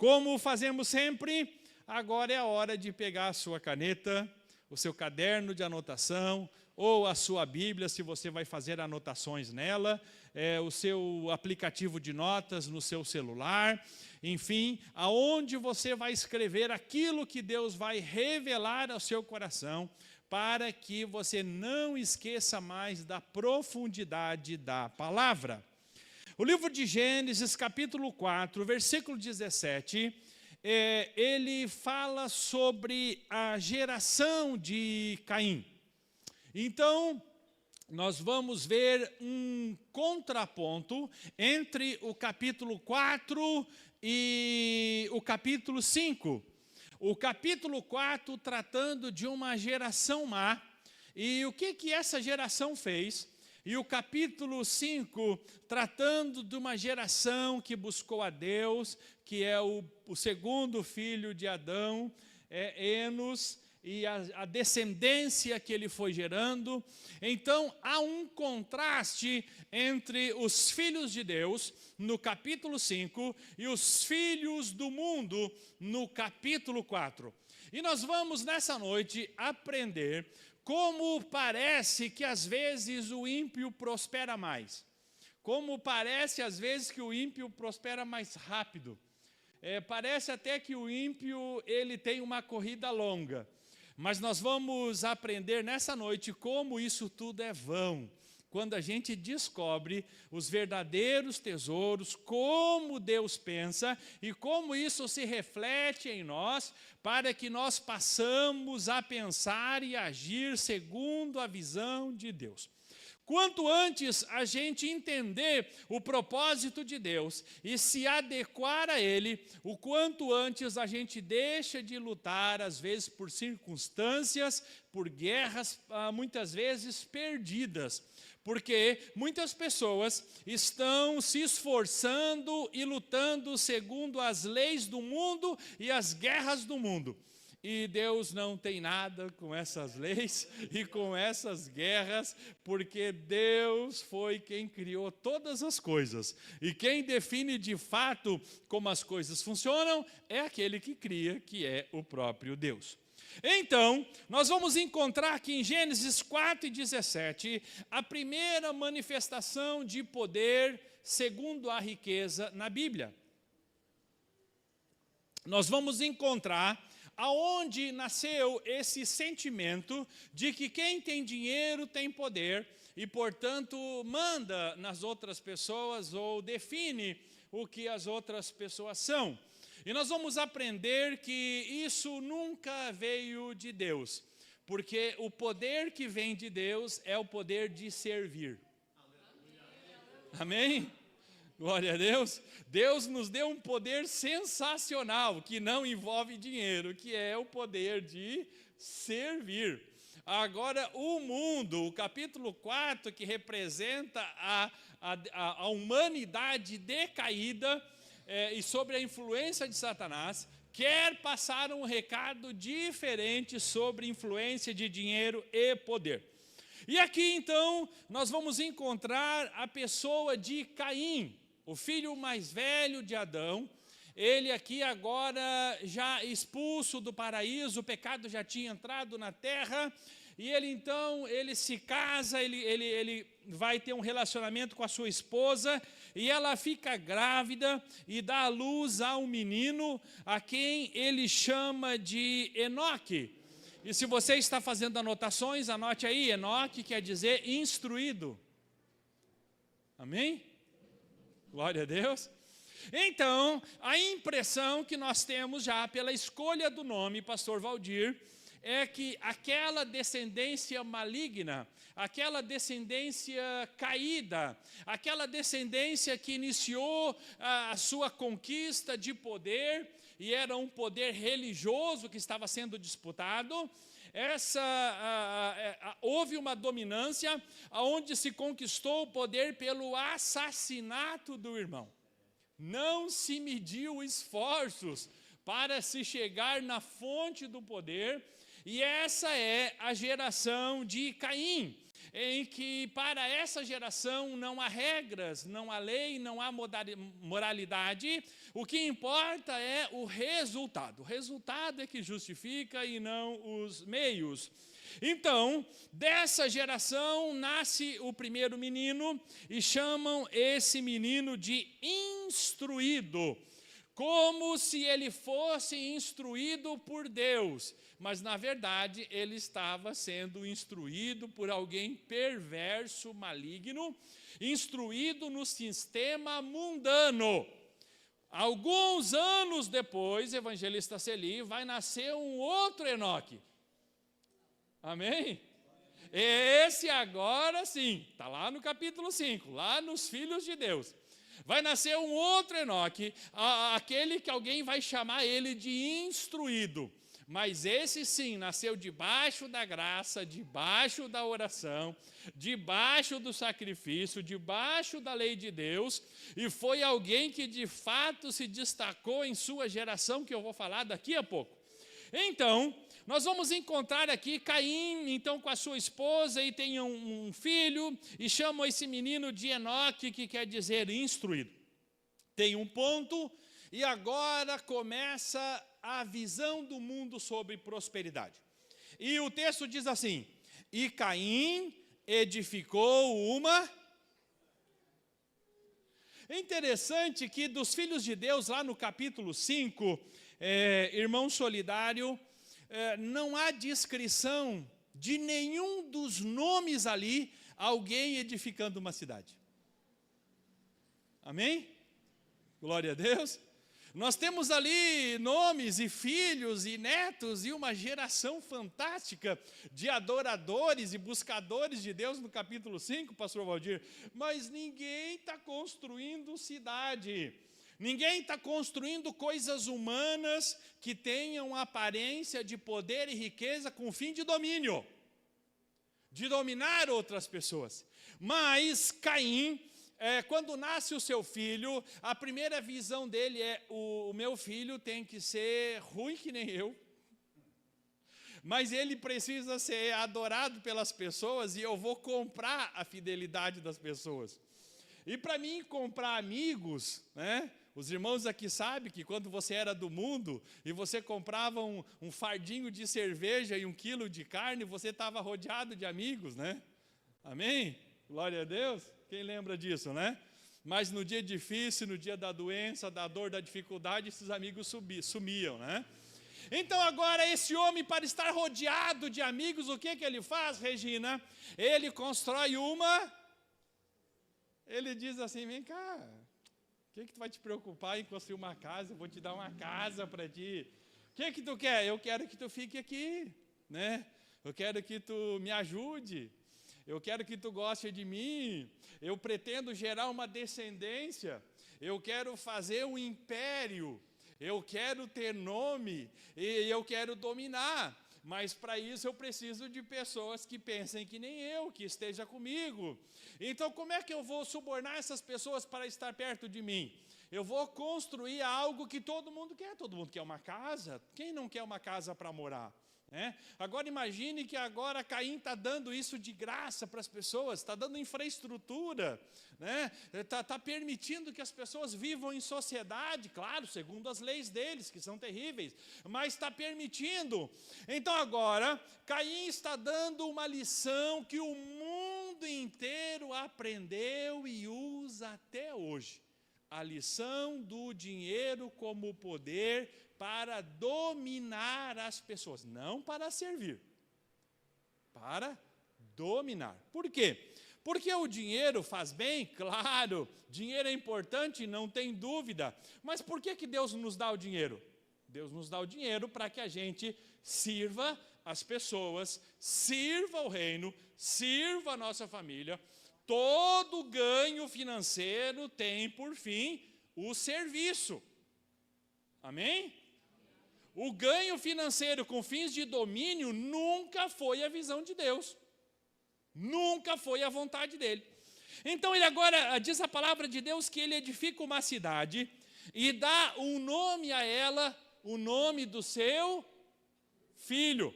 Como fazemos sempre, agora é a hora de pegar a sua caneta, o seu caderno de anotação, ou a sua Bíblia, se você vai fazer anotações nela, o seu aplicativo de notas no seu celular, enfim, aonde você vai escrever aquilo que Deus vai revelar ao seu coração, para que você não esqueça mais da profundidade da palavra. O livro de Gênesis, capítulo 4, versículo 17, ele fala sobre a geração de Caim. Então, nós vamos ver um contraponto entre o capítulo 4 e o capítulo 5. O capítulo 4 tratando de uma geração má, e o que essa geração fez, e o capítulo 5 tratando de uma geração que buscou a Deus, que é o segundo filho de Adão, Enos, e a descendência que ele foi gerando. Então, há um contraste entre os filhos de Deus, no capítulo 5, e os filhos do mundo, no capítulo 4. E nós vamos, nessa noite, aprender como parece que, às vezes, o ímpio prospera mais. Como parece, às vezes, que o ímpio prospera mais rápido. Parece até que o ímpio ele tem uma corrida longa. Mas nós vamos aprender nessa noite como isso tudo é vão, quando a gente descobre os verdadeiros tesouros, como Deus pensa e como isso se reflete em nós, para que nós passamos a pensar e agir segundo a visão de Deus. Quanto antes a gente entender o propósito de Deus e se adequar a Ele, o quanto antes a gente deixa de lutar, às vezes por circunstâncias, por guerras, muitas vezes perdidas. Porque muitas pessoas estão se esforçando e lutando segundo as leis do mundo e as guerras do mundo. E Deus não tem nada com essas leis e com essas guerras, porque Deus foi quem criou todas as coisas. E quem define de fato como as coisas funcionam é aquele que cria, que é o próprio Deus. Então, nós vamos encontrar aqui em Gênesis 4:17, a primeira manifestação de poder segundo a riqueza na Bíblia. Nós vamos encontrar aonde nasceu esse sentimento de que quem tem dinheiro tem poder e, portanto, manda nas outras pessoas ou define o que as outras pessoas são. E nós vamos aprender que isso nunca veio de Deus, porque o poder que vem de Deus é o poder de servir. Amém? Glória a Deus. Deus nos deu um poder sensacional, que não envolve dinheiro, que é o poder de servir. Agora, o mundo, o capítulo 4, que representa a humanidade decaída e sobre a influência de Satanás, quer passar um recado diferente sobre influência de dinheiro e poder. E aqui, então, nós vamos encontrar a pessoa de Caim, o filho mais velho de Adão. Ele aqui agora já expulso do paraíso, o pecado já tinha entrado na terra, e ele então, ele se casa, ele vai ter um relacionamento com a sua esposa, e ela fica grávida e dá à luz a um menino, a quem ele chama de Enoque. E se você está fazendo anotações, anote aí, Enoque quer dizer instruído. Amém? Glória a Deus. Então, a impressão que nós temos já pela escolha do nome, pastor Valdir, é que aquela descendência maligna, aquela descendência caída, aquela descendência que iniciou a sua conquista de poder, e era um poder religioso que estava sendo disputado, houve uma dominância onde se conquistou o poder pelo assassinato do irmão. Não se mediu esforços para se chegar na fonte do poder, e essa é a geração de Caim. em que para essa geração não há regras, não há lei, não há moralidade, o que importa é o resultado. O resultado é que justifica e não os meios. Então, dessa geração nasce o primeiro menino e chamam esse menino de instruído, como se ele fosse instruído por Deus, mas na verdade ele estava sendo instruído por alguém perverso, maligno, instruído no sistema mundano. Alguns anos depois, evangelista Celi, vai nascer um outro Enoque. Amém? Esse agora sim, está lá no capítulo 5, lá nos filhos de Deus. Vai nascer um outro Enoque, aquele que alguém vai chamar ele de instruído. Mas esse sim, nasceu debaixo da graça, debaixo da oração, debaixo do sacrifício, debaixo da lei de Deus, e foi alguém que de fato se destacou em sua geração, que eu vou falar daqui a pouco. Então, nós vamos encontrar aqui Caim, então, com a sua esposa, e tem um filho, e chamam esse menino de Enoque, que quer dizer instruído. Tem um ponto, e agora começa a visão do mundo sobre prosperidade. E o texto diz assim: e Caim edificou uma... É interessante que dos filhos de Deus, lá no capítulo 5, irmão solidário, não há descrição de nenhum dos nomes ali, alguém edificando uma cidade. Amém? Glória a Deus. Nós temos ali nomes e filhos e netos e uma geração fantástica de adoradores e buscadores de Deus no capítulo 5, pastor Valdir, mas ninguém está construindo cidade. Ninguém está construindo coisas humanas que tenham aparência de poder e riqueza com o fim de domínio, de dominar outras pessoas. Mas Caim, quando nasce o seu filho, a primeira visão dele é: o meu filho tem que ser ruim que nem eu, mas ele precisa ser adorado pelas pessoas e eu vou comprar a fidelidade das pessoas. E para mim comprar amigos, né? Os irmãos aqui sabem que quando você era do mundo e você comprava um fardinho de cerveja e 1 quilo de carne, você estava rodeado de amigos, né? Amém? Glória a Deus. Quem lembra disso, né? Mas no dia difícil, no dia da doença, da dor, da dificuldade, esses amigos sumiam, né? Então agora esse homem, para estar rodeado de amigos, o que ele faz, Regina? Ele constrói ele diz assim: vem cá, o que tu vai te preocupar em construir uma casa? Eu vou te dar uma casa para ti. O que tu quer? Eu quero que tu fique aqui, né? Eu quero que tu me ajude. Eu quero que tu goste de mim. Eu pretendo gerar uma descendência. Eu quero fazer um império. Eu quero ter nome e eu quero dominar. Mas para isso eu preciso de pessoas que pensem que nem eu, que esteja comigo. Então como é que eu vou subornar essas pessoas para estar perto de mim? Eu vou construir algo que todo mundo quer. Todo mundo quer uma casa. Quem não quer uma casa para morar? Agora imagine que agora Caim está dando isso de graça para as pessoas, está dando infraestrutura, está permitindo que as pessoas vivam em sociedade, claro, segundo as leis deles, que são terríveis, mas está permitindo. Então agora, Caim está dando uma lição que o mundo inteiro aprendeu e usa até hoje. A lição do dinheiro como poder para dominar as pessoas, não para servir, para dominar. Por quê? Porque o dinheiro faz bem, claro, dinheiro é importante, não tem dúvida, mas por que Deus nos dá o dinheiro? Deus nos dá o dinheiro para que a gente sirva as pessoas, sirva o reino, sirva a nossa família. Todo ganho financeiro tem por fim o serviço. Amém? O ganho financeiro com fins de domínio nunca foi a visão de Deus. Nunca foi a vontade dele. Então ele agora, diz a palavra de Deus que ele edifica uma cidade e dá um nome a ela, o nome do seu filho.